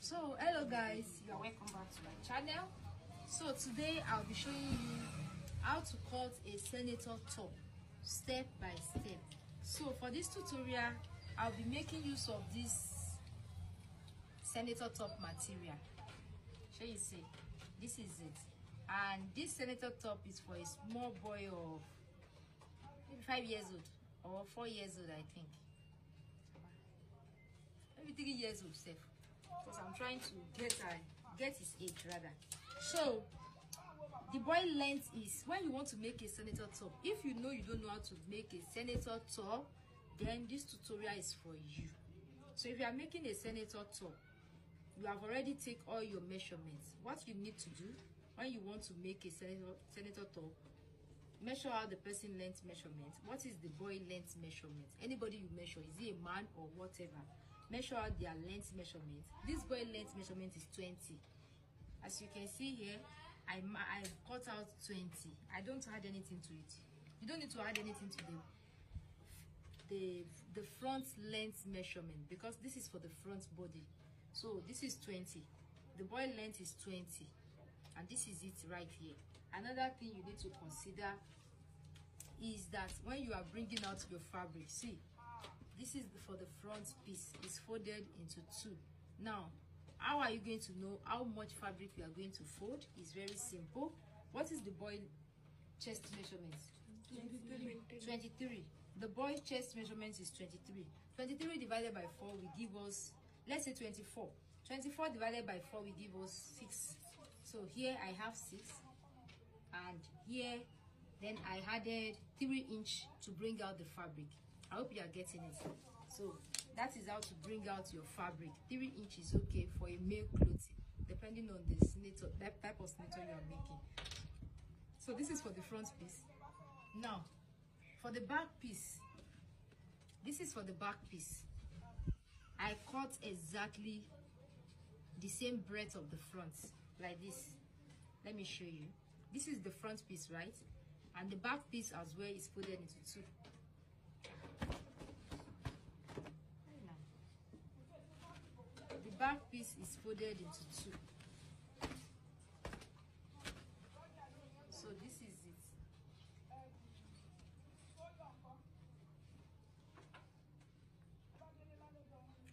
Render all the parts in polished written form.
So hello guys, you are welcome back to my channel. So today I'll be showing you how to cut a senator top step by step. So for this tutorial I'll be making use of this senator top material. Shall you see, this is it, and this senator top is for a small boy of maybe 5 years old or 4 years old, I think, maybe 3 years old safe, because I'm trying to get his age rather. So the boy length is, when you want to make a senator top, if you know you don't know how to make a senator top, then this tutorial is for you. So if you are making a senator top, you have already take all your measurements. What you need to do when you want to make a senator top, measure out the person length measurement. What is the boy length measurement? Anybody you measure, is he a man or whatever, measure out their length measurement. This boy length measurement is 20. As you can see here, I cut out 20. I don't add anything to it. You don't need to add anything to the front length measurement, because this is for the front body. So this is 20, the boy length is 20, and this is it right here. Another thing you need to consider is that when you are bringing out your fabric, see, this is for the front piece, it's folded into two. Now how are you going to know how much fabric you are going to fold? It's very simple. What is the boy chest measurement? 23. The boy chest measurement is 23. 23 divided by 4 will give us, let's say 24. 24 divided by 4 will give us 6. So here I have 6, and here then I added 3 inch to bring out the fabric. I hope you are getting it. So that is how to bring out your fabric. 3 inch is okay for a male clothing, depending on the senator, that type of senator you are making. So this is for the front piece. Now for the back piece, this is for the back piece. I cut exactly the same breadth of the front, like this. Let me show you. This is the front piece, right? And the back piece as well is folded into two. The back piece is folded into two. So this is it.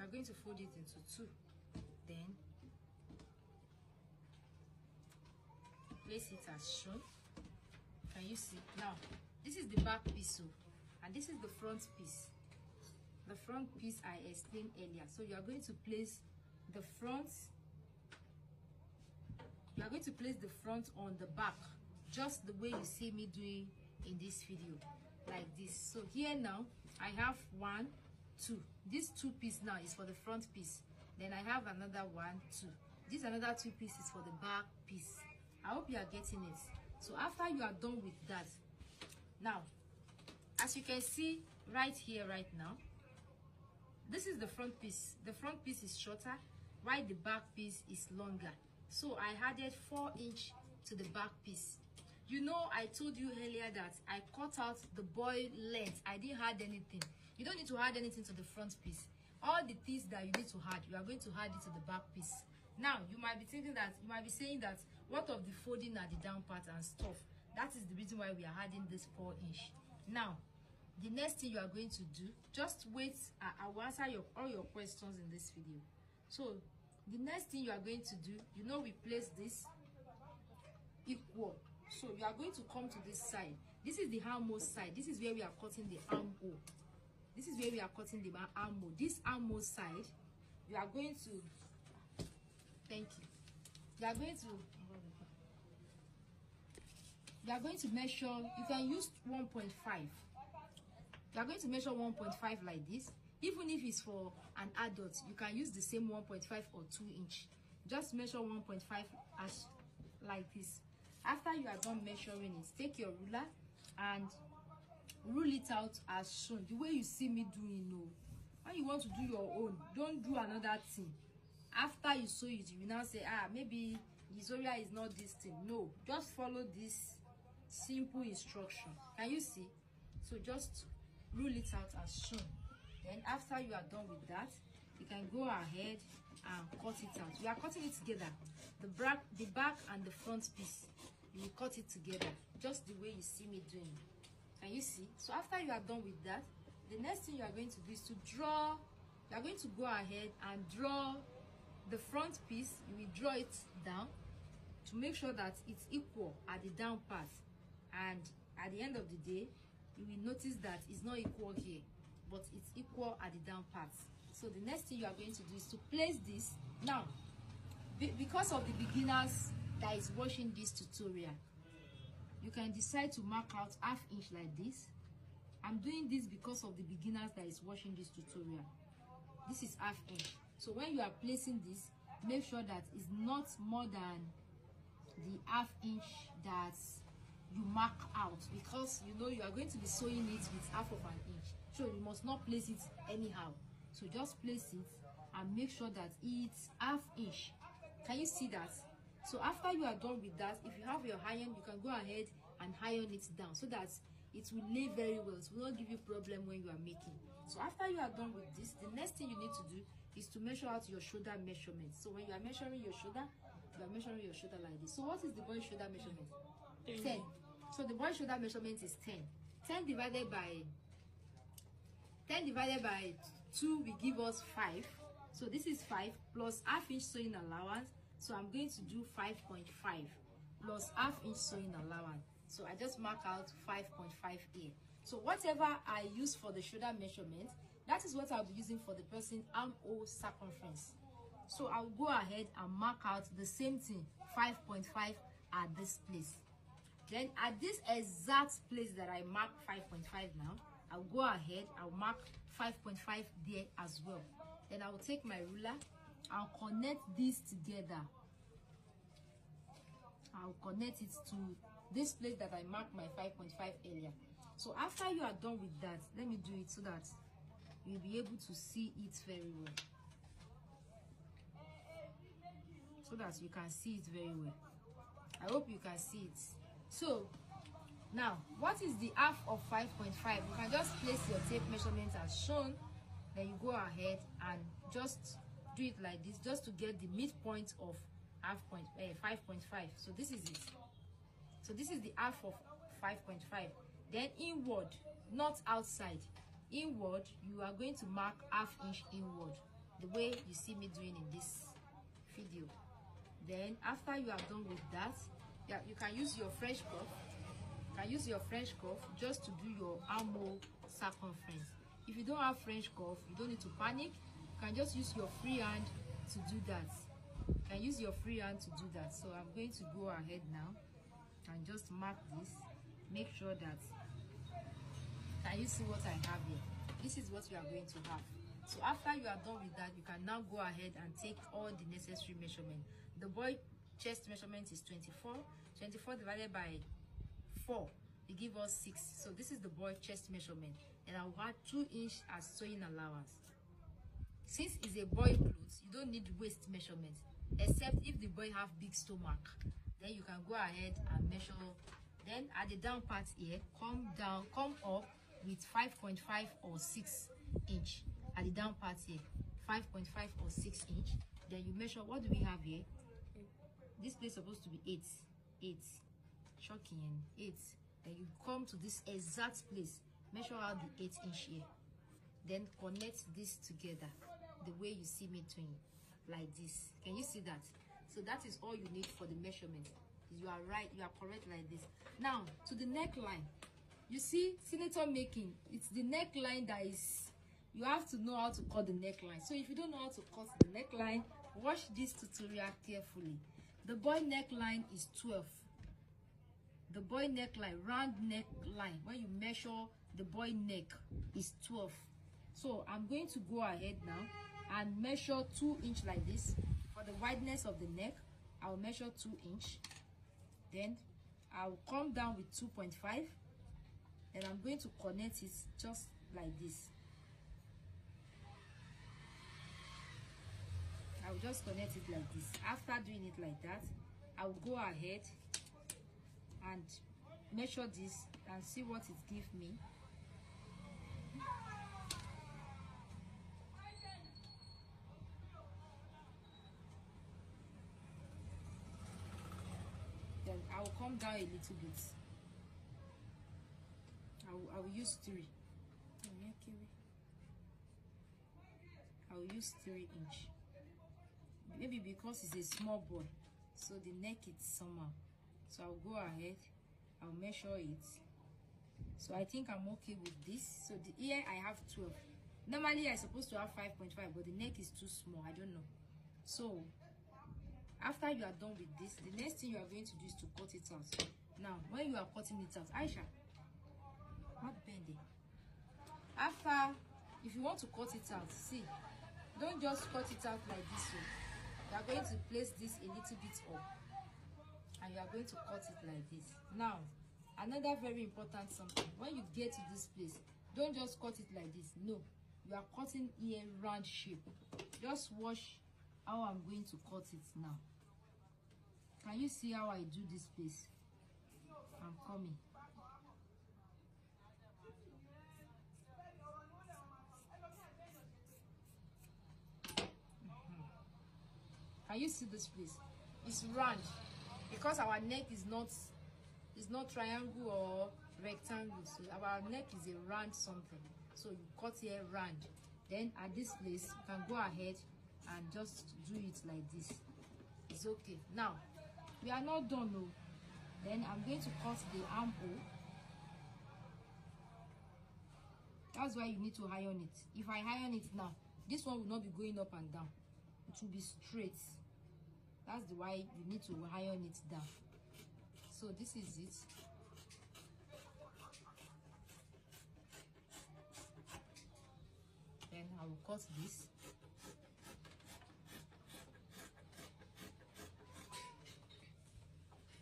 I'm going to fold it into two, then place it as shown. Can you see? Now this is the back piece, and this is the front piece. The front piece I explained earlier. So you are going to place the front, you are going to place the front on the back, just the way you see me doing in this video, like this. So here now I have 1, 2. This 2 piece now is for the front piece. Then I have another 1, 2. This another 2 pieces for the back piece. I hope you are getting it. So after you are done with that, now as you can see right here, right now, this is the front piece. The front piece is shorter, while the back piece is longer. So I added 4 inch to the back piece. You know, I told you earlier that I cut out the boy length. I didn't add anything. You don't need to add anything to the front piece. All the things that you need to add, you are going to add it to the back piece. Now you might be thinking that, you might be saying that, what of the folding at the down part and stuff? That is the reason why we are adding this 4 inch. Now the next thing you are going to do, just wait, I will answer all your questions in this video. So the next thing you are going to do, you know, we place this equal. So you are going to come to this side. This is the armhole side. This is where we are cutting the armhole. This is where we are cutting the armhole. This armhole side, you are going to, thank you. You are going to measure, you can use 1.5. You are going to measure 1.5 like this. Even if it's for an adult, you can use the same 1.5 or 2 inch. Just measure 1.5 as like this. After you are done measuring it, take your ruler and rule it out as shown, the way you see me doing. No, when you want to do your own, don't do another thing. After you sew it, you will now say, maybe his area is not this thing. No, just follow this simple instruction. Can you see? So just rule it out as shown. Then after you are done with that, you can go ahead and cut it out. You are cutting it together, the back and the front piece. You will cut it together just the way you see me doing. Can you see? So after you are done with that, the next thing you are going to do is to draw. You are going to go ahead and draw the front piece. You will draw it down to make sure that it's equal at the down part, and at the end of the day you will notice that it's not equal here, but it's equal at the down part. So the next thing you are going to do is to place this. Now because of the beginners that is watching this tutorial, you can decide to mark out ½ inch like this. I'm doing this because of the beginners that is watching this tutorial. This is ½ inch. So when you are placing this, make sure that it's not more than the ½ inch that you mark out, because you know you are going to be sewing it with ½ of an inch, so you must not place it anyhow. So just place it and make sure that it's ½ inch. Can you see that? So after you are done with that, if you have your iron, you can go ahead and iron it down so that it will lay very well. It will not give you problem when you are making. So after you are done with this, the next thing you need to do is to measure out your shoulder measurement. So when you are measuring your shoulder, you are measuring your shoulder like this. So what is the boy's shoulder measurement? 10. So the boy's shoulder measurement is 10. 10 divided by 2 will give us 5. So this is 5 plus ½ inch sewing allowance. So I'm going to do 5.5 plus ½ inch sewing allowance. So I just mark out 5.5 here. So whatever I use for the shoulder measurement, that is what I'll be using for the person armhole circumference. So I'll go ahead and mark out the same thing, 5.5 at this place. Then at this exact place that I mark 5.5 now, I'll go ahead, I'll mark 5.5 there as well. Then I will take my ruler, I'll connect these together. I'll connect it to this place that I marked my 5.5 earlier. So after you are done with that, let me do it so that you'll be able to see it very well. So that you can see it very well. I hope you can see it. So now, what is the half of 5.5? You can just place your tape measurement as shown. Then you go ahead and just do it like this, just to get the midpoint of 5.5. So this is it. So this is the half of 5.5. Then inward, not outside, inward, you are going to mark ½ inch inward, the way you see me doing in this video. Then after you are done with that, you can use your French cuff. You can use your French cuff just to do your armhole circumference. If you don't have French cuff, you don't need to panic. You can just use your free hand to do that. You can use your free hand to do that. So I'm going to go ahead now and just mark this. Make sure that, can you see what I have here? This is what you are going to have. So after you are done with that, you can now go ahead and take all the necessary measurement. The boy chest measurement is 24. 24 divided by 4 will give us 6. So this is the boy chest measurement, and I'll add 2 inch as sewing allowance. Since it's a boy clothes, you don't need waist measurement, except if the boy have big stomach, then you can go ahead and measure. Then at the down part here, come up with 5.5 or 6 inch. At the down part here, 5.5 or 6 inch. Then you measure. What do we have here? This place is supposed to be 8. Shocking, 8. Then you come to this exact place, measure out the 8 inch here. Then connect this together the way you see me doing, like this. Can you see that? So that is all you need for the measurement. You are right, you are correct like this. Now to the neckline. You see, senator making, it's the neckline that is, you have to know how to cut the neckline. So if you don't know how to cut the neckline, watch this tutorial carefully. The boy neckline is 12. The boy neckline, round neckline, when you measure the boy neck, is 12. So I'm going to go ahead now and measure 2 inch like this. For the wideness of the neck, I'll measure 2 inch. Then I'll come down with 2.5. And I'm going to connect it just like this. I'll just connect it like this. After doing it like that, I'll go ahead and measure this and see what it gives me. then I will come down a little bit. I will use 3. I will use 3-inch. Maybe because it's a small boy, so the neck is somehow. So I'll go ahead, I'll measure it. So I think I'm okay with this. So the ear I have 12. Normally I'm supposed to have 5.5, but the neck is too small. I don't know. So after you are done with this, the next thing you are going to do is to cut it out. Now when you are cutting it out, Aisha, not bending. After, if you want to cut it out, see, don't just cut it out like this way. You are going to place this a little bit up, and you are going to cut it like this. Now another very important something, when you get to this place, don't just cut it like this. No, you are cutting ear round shape. Just watch how I'm going to cut it now. Can you see how I do this place? I'm coming. Can you see this place? It's round because our neck is not triangle or rectangle. So our neck is a round something. So you cut here round. Then at this place, you can go ahead and just do it like this. It's okay. Now we are not done though. Then I'm going to cut the armhole. That's why you need to iron it. If I iron it now, this one will not be going up and down. It will be straight. That's the why you need to iron it down. So this is it. Then I will cut this.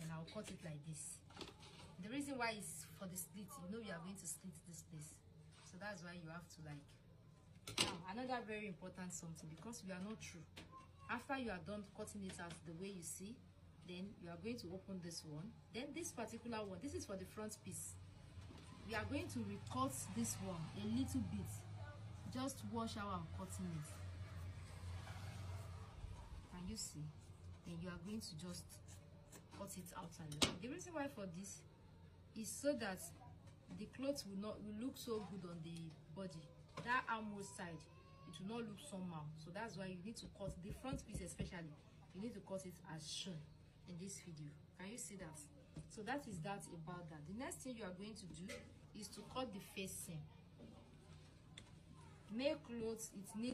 And I'll cut it like this. The reason why is for the slit. You know you are going to slit this place. So that's why you have to like. Now another very important something, because we are not true. After you are done cutting it out the way you see, then you are going to open this one. Then this particular one, this is for the front piece. We are going to recut this one a little bit. Just watch how I'm cutting it. Can you see? Then you are going to just cut it out a little. The reason why for this is so that the clothes will look so good on the body. That armhole side, it will not look somehow. So that's why you need to cut the front piece, especially you need to cut it as shown in this video. Can you see that? So that is that about that. The next thing you are going to do is to cut the face seam. Male clothes, it needs